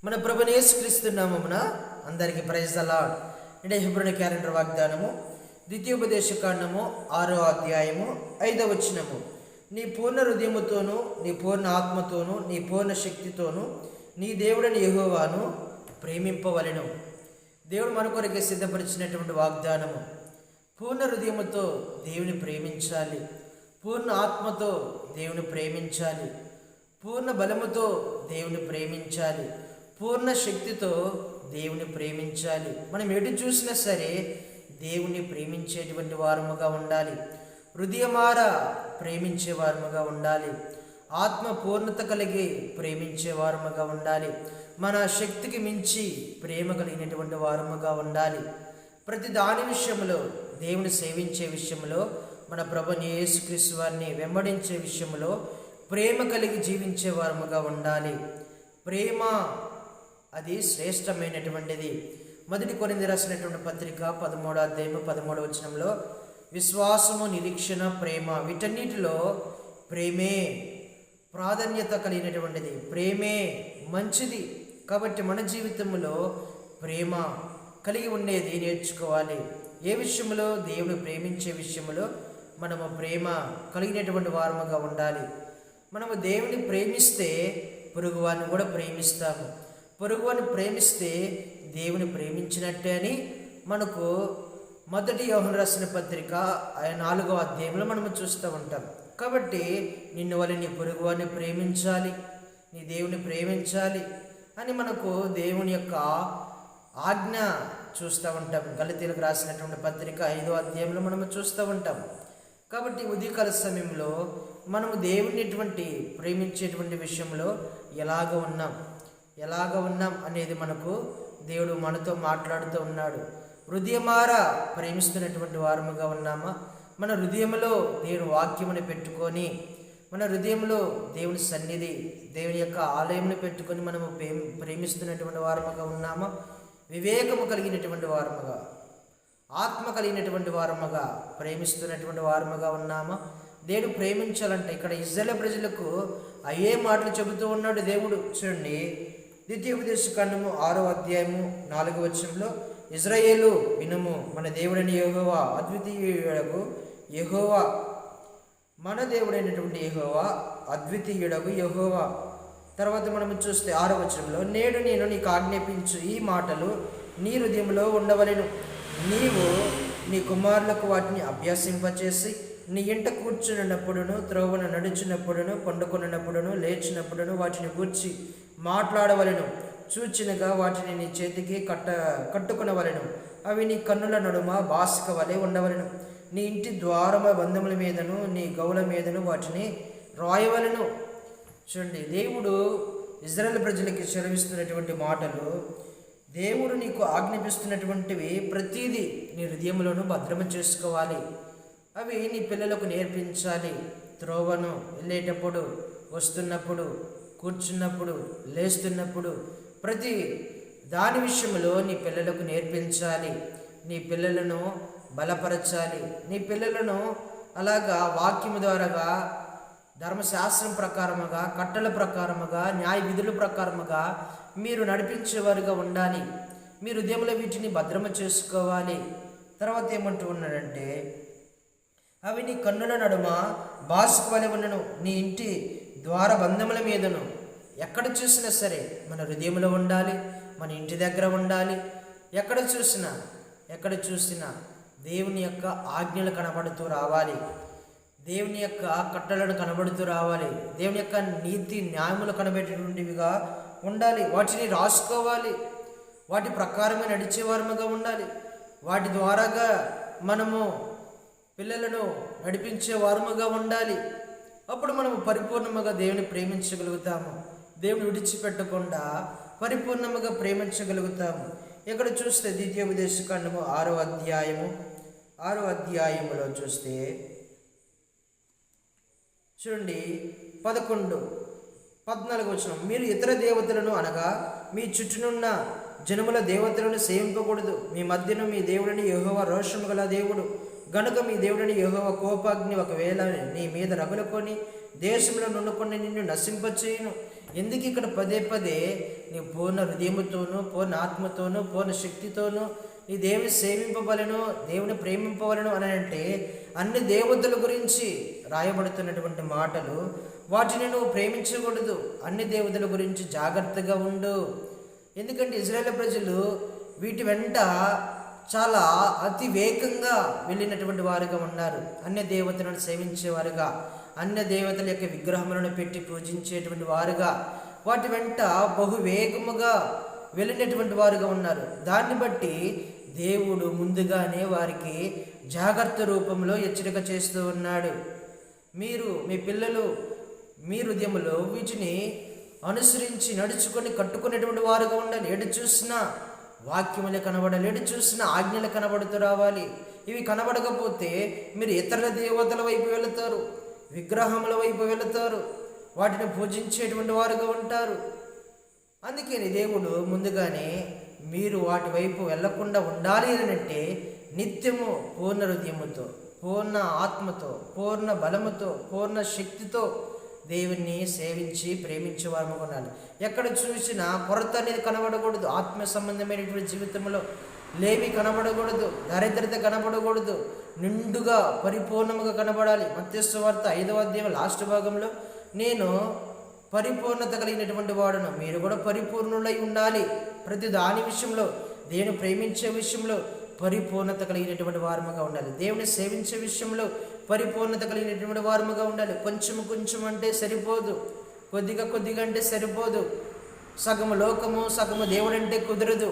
మన ప్రభువైన యేసుక్రీస్తు నామమున అందరికీ ప్రైజ్ ది లార్డ్. అంటే హెబ్రోను క్యాలెండర్ వాగ్దానము ద్వితీయోపదేశ కాండము 6వ అధ్యాయము 5వ వచనము. నీ పూర్ణ హృదయముతోను, నీ పూర్ణ ఆత్మతోను, నీ పూర్ణ శక్తితోను నీ దేవుడని యెహోవాను ప్రేమింపవలెను. దేవుడు మన కొరకే సిద్ధపరిచినటువంటి వాగ్దానము. పూర్ణ హృదయముతో దేవుని ప్రేమించాలి, పూర్ణ ఆత్మతో దేవుని ప్రేమించాలి, పూర్ణ బలముతో దేవుని ప్రేమించాలి, పూర్ణ శక్తితో దేవుని ప్రేమించాలి. మనం ఎటు చూసినా సరే దేవుని ప్రేమించేటువంటి వారముగా ఉండాలి, హృదయమార ప్రేమించే వారముగా ఉండాలి, ఆత్మ పూర్ణత కలిగి ప్రేమించే వారముగా ఉండాలి, మన శక్తికి మించి ప్రేమ కలిగినటువంటి వారముగా ఉండాలి. ప్రతి దాని విషయంలో, దేవుని సేవించే విషయంలో, మన ప్రభువైన యేసుక్రీస్తు వారిని వెంబడించే విషయంలో ప్రేమ కలిగి జీవించే వారముగా ఉండాలి. ప్రేమ అది శ్రేష్టమైనటువంటిది. మొదటి కొరింథీ రాసినటువంటి పత్రిక 13వ అధ్యాయము 13వ వచనంలో విశ్వాసము, నిరీక్షణ, ప్రేమ, వీటన్నిటిలో ప్రేమే ప్రాధాన్యత కలిగినటువంటిది, ప్రేమే మంచిది. కాబట్టి మన జీవితంలో ప్రేమ కలిగి ఉండేది నేర్చుకోవాలి. ఏ విషయంలో? దేవుని ప్రేమించే విషయంలో మనము ప్రేమ కలిగినటువంటి వారముగా ఉండాలి. మనము దేవుని ప్రేమిస్తే పొరుగువారిని కూడా ప్రేమిస్తాము, పొరుగువారిని ప్రేమిస్తే దేవుని ప్రేమించినట్టే అని మనకు మొదటి యోహాను రాసిన పత్రిక 4వ అధ్యాయంలో మనము చూస్తూ ఉంటాం. కాబట్టి నిన్ను వల్ల నీ పొరుగువారిని ప్రేమించాలి, నీ దేవుని ప్రేమించాలి అని మనకు దేవుని యొక్క ఆజ్ఞ చూస్తూ ఉంటాం. గలతీయులకు రాసినటువంటి పత్రిక 5వ అధ్యాయంలో మనము చూస్తూ ఉంటాం. కాబట్టి ఉదయకాల సమయంలో మనము దేవుని ప్రేమించేటువంటి విషయంలో ఎలాగ ఉన్నాం అనేది మనకు దేవుడు మనతో మాట్లాడుతూ ఉన్నాడు. హృదయమారా ప్రేమిస్తున్నటువంటి వారముగా ఉన్నామా? మన హృదయంలో దేవుని వాక్యముని పెట్టుకొని, మన హృదయంలో దేవుని సన్నిధి, దేవుని యొక్క ఆలయముని పెట్టుకొని మనము ప్రేమిస్తున్నటువంటి వారముగా ఉన్నామా? వివేకము కలిగినటువంటి వారముగా, ఆత్మ కలిగినటువంటి వారముగా ప్రేమిస్తున్నటువంటి వారముగా ఉన్నామా? దేవుడు ప్రేమించాలంటే ఇక్కడ ఇశ్రాయేలు ప్రజలకు అయ్యే మాటలు చెబుతూ ఉన్నాడు దేవుడు. చూడండి, ద్వితీయోపదేశ కాండము 6వ అధ్యాయము 4వ వచనంలో, ఇశ్రాయేలు వినుము, మన దేవుడైన యెహోవా అద్వితీయుడగు యెహోవా, మన దేవుడైనటువంటి యెహోవా అద్వితీయుడగు యెహోవా. తర్వాత మనం చూస్తే 6వ వచనంలో, నేడు నేను నీకు ఆజ్ఞాపించు ఈ మాటలు నీ హృదయంలో ఉండవలెను, నీవు నీ కుమారులకు వాటిని అభ్యాసింపచేసి నీ ఇంట కూర్చున్నప్పుడును, త్రోవను నడుచున్నప్పుడును, పండుకొన్నప్పుడును, లేచినప్పుడును వాటిని గూర్చి మాట్లాడవలెను, చూచినగా వాటిని నీ చేతికి కట్టుకునవలెను, అవి నీ కన్నుల నడుమ బాసిక వలె ఉండవలెను, నీ ఇంటి ద్వారమ బంధముల మీదను నీ గౌల మీదను వాటిని రాయవలెను. చూడండి, దేవుడు ఇశ్రాయేలు ప్రజలకి సెలవిస్తున్నటువంటి మాటలు, దేవుడు నీకు ఆజ్ఞాపిస్తున్నటువంటివి ప్రతీదీ నీ హృదయంలోనూ భద్రమ చేసుకోవాలి. అవి నీ పిల్లలకు నేర్పించాలి. త్రోవను వెళ్ళేటప్పుడు, వస్తున్నప్పుడు, కూర్చున్నప్పుడు, లేస్తున్నప్పుడు ప్రతి దాని విషయంలో నీ పిల్లలకు నేర్పించాలి. నీ పిల్లలను బలపరచాలి. నీ పిల్లలను అలాగా వాక్యము ద్వారాగా, ధర్మశాస్త్రం ప్రకారముగా, కట్టల ప్రకారముగా, న్యాయ విధుల ప్రకారముగా మీరు నడిపించేవారుగా ఉండాలి. మీరు హృదయంలో వీటిని భద్రమ చేసుకోవాలి. తర్వాత ఏమంటూ ఉన్నాడంటే, అవి నీ కన్నుల నడుమ బాసిక వలె ఉండను, నీ ఇంటి ద్వార బంధముల మీదను. ఎక్కడ చూసినా సరే మన హృదయంలో ఉండాలి, మన ఇంటి దగ్గర ఉండాలి. ఎక్కడ చూసినా దేవుని యొక్క ఆజ్ఞలు కనబడుతూ రావాలి, దేవుని యొక్క కట్టలను కనబడుతూ రావాలి, దేవుని యొక్క నీతి న్యాయములు కనబడేటువంటివిగా ఉండాలి. వాటిని రాసుకోవాలి, వాటి ప్రకారమే నడిచేవారముగా ఉండాలి. వాటి ద్వారాగా మనము పిల్లలను నడిపించే వారముగా ఉండాలి. అప్పుడు మనము పరిపూర్ణముగా దేవుని ప్రేమించగలుగుతాము, దేవుని విడిచిపెట్టకుండా పరిపూర్ణముగా ప్రేమించగలుగుతాము. ఇక్కడ చూస్తే ద్వితీయోపదేశ కాండము 6వ అధ్యాయములో చూస్తే చూడండి 11-14 వచనం, మీరు ఇతర దేవతలను అనగా మీ చుట్టూనున్న జనముల దేవతలను సేవింపకూడదు, మీ మధ్యను మీ దేవుడిని యెహోవా రోషము గల దేవుడు గనుక మీ దేవుడిని యెహోవా కోపాగ్ని ఒకవేళ నీ మీద రగులుకొని దేశంలో నుండుకొని నిన్ను నశింపచేయును. ఎందుకు ఇక్కడ పదే పదే నీ పూర్ణ హృదయముతోనూ, పూర్ణ ఆత్మతోనూ, పూర్ణ శక్తితోనూ నీ దేవుని సేవింపవలను, దేవుని ప్రేమింపవలను అని అంటే అన్ని దేవతల గురించి రాయబడుతున్నటువంటి మాటలు. వాటిని నువ్వు ప్రేమించకూడదు. అన్ని దేవతల గురించి జాగ్రత్తగా ఉండు. ఎందుకంటే ఇజ్రాయేల్ ప్రజలు వీటి వెంట చాలా అతి వేగంగా వెళ్ళినటువంటి వారుగా ఉన్నారు. అన్య దేవతలను సేవించేవారుగా, అన్య దేవతల యొక్క విగ్రహములను పెట్టి పూజించేటువంటి వారుగా, వాటి వెంట బహు వేగముగా వెళ్ళినటువంటి వారుగా ఉన్నారు. దాన్ని బట్టి దేవుడు ముందుగానే వారికి జాగ్రత్త రూపంలో హెచ్చరిక చేస్తూ ఉన్నాడు. మీరు, మీ పిల్లలు, మీ హృదయంలో వీటిని అనుసరించి నడుచుకొని కట్టుకునేటువంటి వారుగా ఉండాలి. ఎటు చూసినా వాక్యములే కనబడాలి, ఎటు చూసినా ఆజ్ఞలు కనబడుతూ రావాలి. ఇవి కనబడకపోతే మీరు ఇతర దేవతల వైపు వెళుతారు, విగ్రహముల వైపు వెళుతారు, వాటిని పూజించేటువంటి వారుగా ఉంటారు. అందుకని దేవుడు ముందుగానే మీరు వాటి వైపు వెళ్లకుండా ఉండాలి అని అంటే నిత్యము పూర్ణ హృదయముతో, పూర్ణ ఆత్మతో, పూర్ణ బలముతో, పూర్ణ శక్తితో దేవుణ్ణి సేవించి ప్రేమించేవారు ఉండాలి. ఎక్కడ చూసినా కొరత అనేది కనబడకూడదు. ఆత్మ సంబంధమైనటువంటి జీవితంలో లేమి కనబడకూడదు, దరిద్రత కనబడకూడదు, నిండుగా పరిపూర్ణముగా కనబడాలి. మత్తయి సువార్త 5వ అధ్యాయం లాస్ట్ భాగంలో నేను పరిపూర్ణత కలిగినటువంటి వాడును, మీరు కూడా పరిపూర్ణులై ఉండాలి. ప్రతి దాని విషయంలో, దేవుని ప్రేమించే విషయంలో పరిపూర్ణత కలిగినటువంటి వారముగా ఉండాలి. దేవుని సేవించే విషయంలో పరిపూర్ణత కలిగినటువంటి వారముగా ఉండాలి. కొంచెం అంటే సరిపోదు, కొద్దిగా అంటే సరిపోదు. సగము లోకము, సగము దేవుడు అంటే కుదరదు.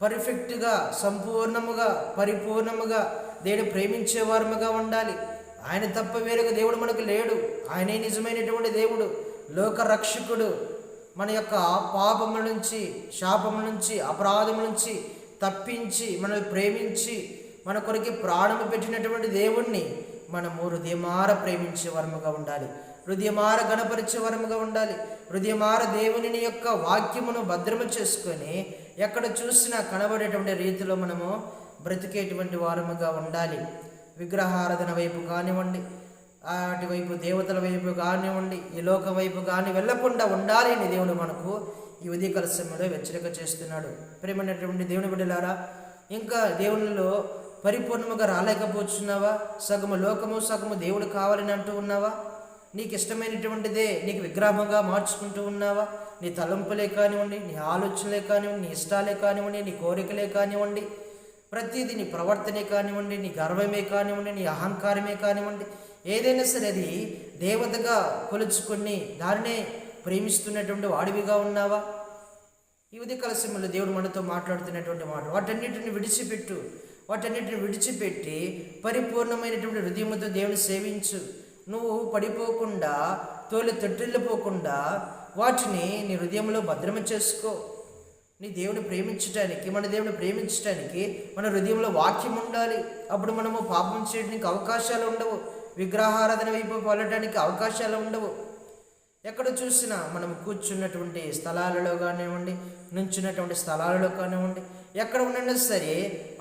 పర్ఫెక్ట్గా, సంపూర్ణముగా, పరిపూర్ణముగా దేవుని ప్రేమించే వారముగా ఉండాలి. ఆయన తప్ప వేరొక దేవుడు మనకు లేడు. ఆయనే నిజమైనటువంటి దేవుడు, లోక రక్షకుడు. మన యొక్క పాపముల నుంచి, శాపముల నుంచి, అపరాధముల నుంచి తప్పించి మనల్ని ప్రేమించి మన కొరికి ప్రాణము పెట్టినటువంటి దేవుణ్ణి మనము హృదయమార ప్రేమించే వరముగా ఉండాలి, హృదయమార గణపరిచే వరముగా ఉండాలి. హృదయమార దేవుని యొక్క వాక్యమును భద్రము చేసుకొని ఎక్కడ చూసినా కనబడేటువంటి రీతిలో మనము బ్రతికేటువంటి వారముగా ఉండాలి. విగ్రహారాధన వైపు కానివ్వండి, అటువైపు దేవతల వైపు కానివ్వండి, ఈ లోక వైపు కానీ వెళ్లకుండా ఉండాలి అని దేవుడు మనకు ఈ ఉదయకాల సమయంలో హెచ్చరిక చేస్తున్నాడు. ప్రేమైనటువంటి దేవుని బిడ్డలారా, ఇంకా దేవునిలో పరిపూర్ణముగా రాలేకపోతున్నావా? సగము లోకము, సగము దేవుడు కావాలని అంటూ ఉన్నావా? నీకు ఇష్టమైనటువంటిదే నీకు విగ్రహంగా మార్చుకుంటూ ఉన్నావా? నీ తలంపులే కానివ్వండి, నీ ఆలోచనలే కానివ్వండి, నీ ఇష్టాలే కానివ్వండి, నీ కోరికలే కానివ్వండి, ప్రతిదీ నీ ప్రవర్తనే కానివ్వండి, నీ గర్వమే కానివ్వండి, నీ అహంకారమే కానివ్వండి, ఏదైనా సరే అది దేవతగా కొలుచుకొని దానినే ప్రేమిస్తున్నటువంటి వాడివిగా ఉన్నావా? ఈ ఉదయకాల సమయంలో దేవుడు మనతో మాట్లాడుతున్నటువంటి మాట, వాటన్నిటిని విడిచిపెట్టు. వాటన్నిటిని విడిచిపెట్టి పరిపూర్ణమైనటువంటి హృదయంతో దేవుని సేవించు. నువ్వు పడిపోకుండా, తోలి తొట్టిల్లిపోకుండా వాటిని నీ హృదయంలో భద్రమ చేసుకో. నీ దేవుని ప్రేమించడానికి, మన దేవుని ప్రేమించడానికి మన హృదయంలో వాక్యం ఉండాలి. అప్పుడు మనము పాపం చేయడానికి అవకాశాలు ఉండవు, విగ్రహారాధన వైపు వెళ్ళడానికి అవకాశాలు ఉండవు. ఎక్కడ చూసినా మనం కూర్చున్నటువంటి స్థలాలలో కానివ్వండి, నుంచున్నటువంటి స్థలాలలో కానివ్వండి, ఎక్కడ ఉన్నా సరే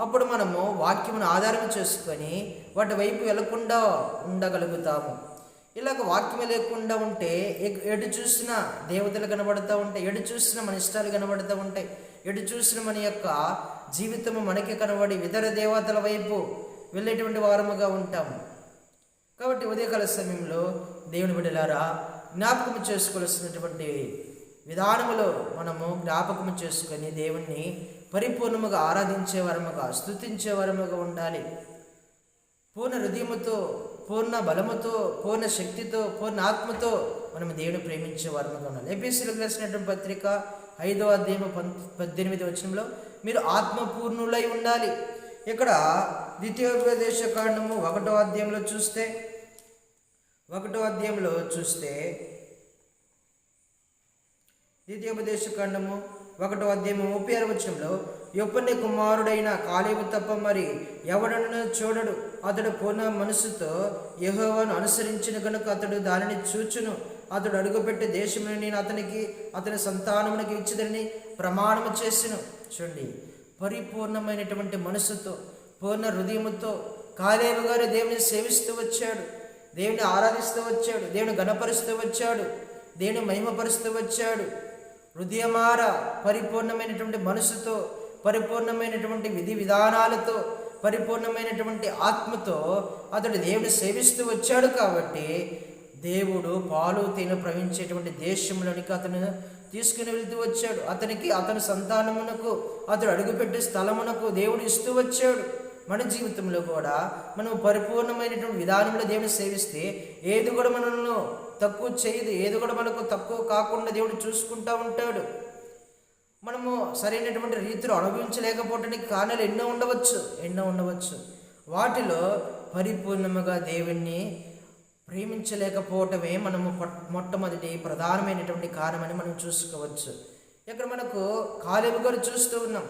అప్పుడు మనము వాక్యమును ఆధారం చేసుకొని వాటి వైపు వెళ్లకుండా ఉండగలుగుతాము. ఇలాగ వాక్యం లేకుండా ఉంటే ఎటు చూసినా దేవతలు కనబడుతూ ఉంటాయి, ఎటు చూసినా మన ఇష్టాలు కనబడుతూ ఉంటాయి, ఎటు చూసినా మన యొక్క జీవితము మనకి కనబడి ఇతర దేవతల వైపు వెళ్ళేటువంటి వారముగా ఉంటాము. కాబట్టి ఉదయకాల సమయంలో దేవుని బిడ్డలారా, జ్ఞాపకం చేసుకోవాల్సినటువంటి విధానములో మనము జ్ఞాపకం చేసుకొని దేవుణ్ణి పరిపూర్ణముగా ఆరాధించే వరముగా, స్తుతించే వరముగా ఉండాలి. పూర్ణ హృదయముతో, పూర్ణ బలముతో, పూర్ణ శక్తితో, పూర్ణ ఆత్మతో మనం దేవుని ప్రేమించే వరముగా ఉండాలి. ఎఫెసీయులకు రాసినటువంటి పత్రిక 5వ అధ్యాయం 18వ వచనంలో మీరు ఆత్మపూర్ణులై ఉండాలి. ఇక్కడ ద్వితీయోపదేశ కాండము 1వ అధ్యాయంలో చూస్తే, ద్వితీయోపదేశ కాండము 1వ అధ్యాయం 36వ వచనంలో యొప్పని కుమారుడైన కాలేబు తప్ప మరి ఎవడను చూడడు, అతడు పూర్ణ మనసుతో యెహోవాను అనుసరించిన కనుక అతడు దానిని చూచును. అతడు అడుగుపెట్టే దేశమును నేను అతనికి, అతని సంతానమునికి ఇచ్చిదని ప్రమాణము చేసిను. చూడండి, పరిపూర్ణమైనటువంటి మనసుతో, పూర్ణ హృదయముతో కాలేబు గారు దేవుని సేవిస్తూ వచ్చాడు, దేవుని ఆరాధిస్తూ వచ్చాడు, దేవుని గణపరుస్తూ వచ్చాడు. దేవుని మహిమపరుస్తూ వచ్చాడు. హృదయమార పరిపూర్ణమైనటువంటి మనసుతో, పరిపూర్ణమైనటువంటి విధి విధానాలతో, పరిపూర్ణమైనటువంటి ఆత్మతో అతడు దేవుని సేవిస్తూ వచ్చాడు. కాబట్టి దేవుడు పాలు తేనె ప్రవహించేటువంటి దేశంలోనికి అతను తీసుకుని వెళ్తూ వచ్చాడు. అతని సంతానమునకు, అతడు అడుగుపెట్టే స్థలమునకు దేవుడు ఇస్తూ వచ్చాడు. మన జీవితంలో కూడా మనం పరిపూర్ణమైనటువంటి విధానంలో దేవుని సేవిస్తే ఏది కూడా మనల్ని తక్కువ చేయదు, ఏది కూడా మనకు తక్కువ కాకుండా దేవుడు చూసుకుంటూ ఉంటాడు. మనము సరైనటువంటి రీతిలో అనుభవించలేకపోవడానికి కారణాలు ఎన్నో ఉండవచ్చు. వాటిలో పరిపూర్ణముగా దేవుణ్ణి ప్రేమించలేకపోవటమే మనము మొట్టమొదటి ప్రధానమైనటువంటి కారణమని మనం చూసుకోవచ్చు. ఇక్కడ మనకు కాలేబు గారు చూస్తూ ఉన్నాం.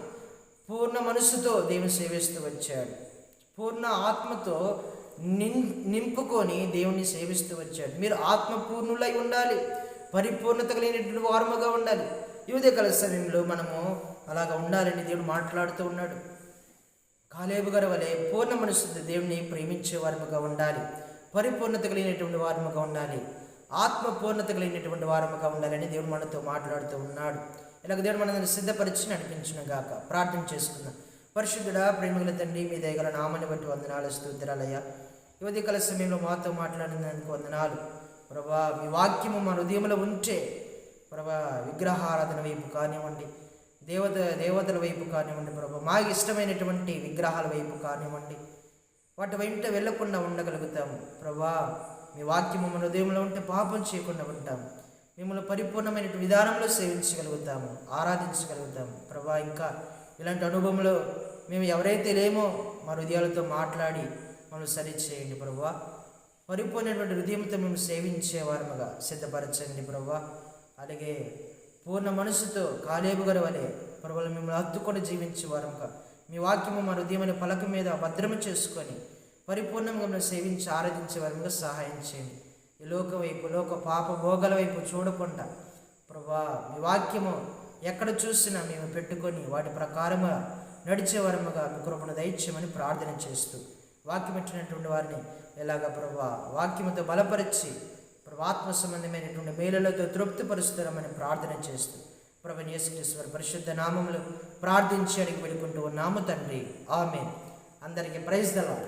పూర్ణ మనసుతో దేవుని సేవిస్తూ వచ్చాడు. పూర్ణ ఆత్మతో నింపుకొని దేవుణ్ణి సేవిస్తూ వచ్చాడు. మీరు ఆత్మపూర్ణులై ఉండాలి, పరిపూర్ణత కలిగినటువంటి వారముగా ఉండాలి. ఈ ఉదయకాల సమయంలో మనము అలాగా ఉండాలని దేవుడు మాట్లాడుతూ ఉన్నాడు. కాలేబు గారి వలె పూర్ణ మనసుతో దేవుణ్ణి ప్రేమించే వారముగా ఉండాలి, పరిపూర్ణత కలిగినటువంటి వారముగా ఉండాలి, ఆత్మ పూర్ణత కలిగినటువంటి వారముగా ఉండాలని దేవుడు మనతో మాట్లాడుతూ ఉన్నాడు. ఇలాగ దేవుడు మనల్ని సిద్ధపరిచి నడిపించును గాక. ప్రార్థన చేసుకుందాం. పరిశుద్ధుడా, ప్రేమగల తండ్రి, మీ దయగల నామాన్ని బట్టి వందనాలు, స్తోత్రాలయ్యా. ఈ ఉదయకాల సమయంలో మాతో మాట్లాడినందుకు వందనాలు ప్రభా. మీ వాక్యము మా హృదయంలో ఉంటే ప్రభా, విగ్రహారాధన వైపు కానివ్వండి, దేవతల వైపు కానివ్వండి ప్రభా, మాకు ఇష్టమైనటువంటి విగ్రహాల వైపు కానివ్వండి, వాటి వెంట వెళ్లకుండా ఉండగలుగుతాము ప్రభా. మీ వాక్యము మన హృదయంలో ఉంటే పాపం చేయకుండా ఉంటాము, మిమ్మల్ని పరిపూర్ణమైన విధానంలో సేవించగలుగుతాము, ఆరాధించగలుగుతాము ప్రభా. ఇంకా ఇలాంటి అనుభవంలో మేము ఎవరైతే లేమో మా హృదయాలతో మాట్లాడి మమ్మల్ని సరిచేయండి ప్రభా. పరిపూర్ణమైనటువంటి హృదయంతో మేము సేవించేవారముగా సిద్ధపరచండి ప్రభా. అలాగే పూర్ణ మనసుతో కాలేబు గారి వలె ప్రభువులు మిమ్మల్ని హత్తుకొని జీవించేవారముగా మీ వాక్యము మా హృదయమైన పలక మీద భద్రము చేసుకొని పరిపూర్ణంగా మేము సేవించి ఆరాధించేవారముగా సహాయం చేయండి. ఈ లోక పాప భోగాల వైపు చూడకుండా ప్రభా, మీ వాక్యము ఎక్కడ చూసినా మేము పెట్టుకొని వాటి ప్రకారముగా నడిచేవారముగా మీ కృపను దయచేయమని ప్రార్థన చేస్తూ, వాక్యం ఇచ్చినటువంటి వారిని ఎలాగ ప్రభా వాక్యముతో బలపరిచి ప్రభు ఆత్మ సంబంధమైనటువంటి మేలులతో తృప్తిపరుస్తారమని ప్రార్థన చేస్తూ ప్రభువైన యేసుక్రీస్తు పరిశుద్ధ నామములో ప్రార్థించి అడిగి వేడుకుంటూ ఉన్నాము తండ్రి. ఆమేన్. అందరికీ ప్రైజ్ ది లార్డ్.